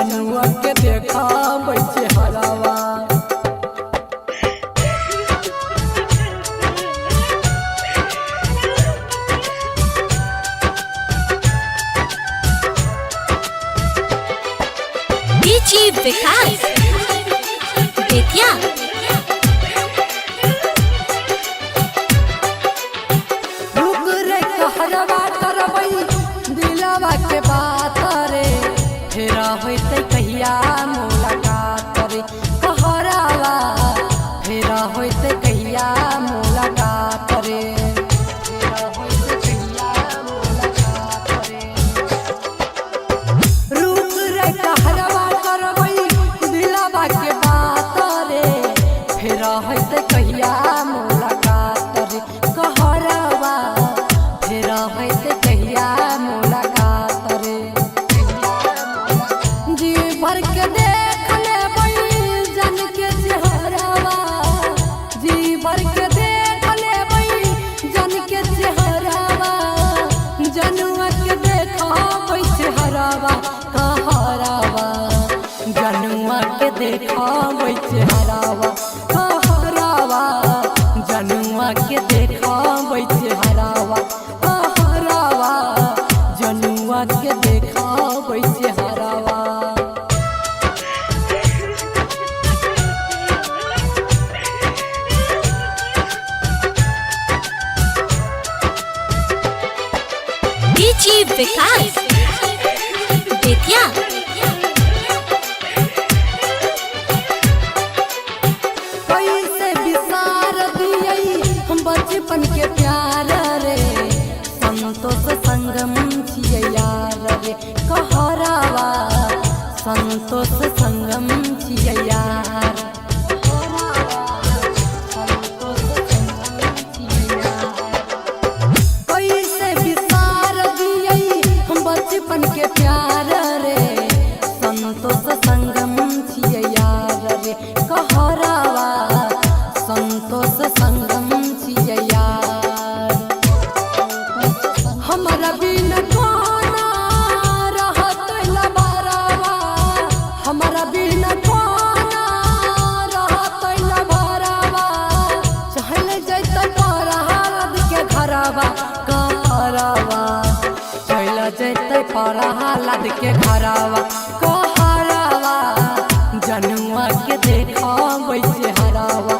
जनुआ के देखा बैठे हरावा। डीजे विकास बेतिया। रुक रे कहरवा करबई दिलवा के बात रे, फेरा होते कहिया मुलाकात रे कहरवा, फेरा होते कहिया मुलाकात रे, फेरा होते कहिया मुलाकात रे। रुक रे कहरवा करबई दिलवा के बात रे, फेरा होते कहिया मुलाकात रे कहरवा, फेरा होते कहिया मुलाकात रे। जी भर के देख लेबई जन के चेहरावा, जी भर के देख लेबई जन के चेहरावा, जनुआ के देखाबै चेहरावा कहरावा, जनुआ के देखाबै चेहरावा कहरावा, जनुआ के देखाबै चेहरावा कहरावा, जनुआ के देखाबै चेहरावा। डीजे विकास बेतिया। कैसे बिसार दियई हम बचपन के प्यार रे, संतोष संगम छियै यार रे कहरावा, संतोष संगम छियै यार संतोष संगम छियै यार। कैसे बिसार दियई हम बचपन के प्यार रे, संतोष संगम छियै यार रे कहरावा, संतोष संगम छियै यार। हमरा बिन कोना रहत लबरावा, हमरा बिन कोना रहत लबरावा, चहल जैते परहालद के घरवा कहरावा, चल जैते परहालद के घरवा कहरावा, जनुआ के देखाबै चेहरावा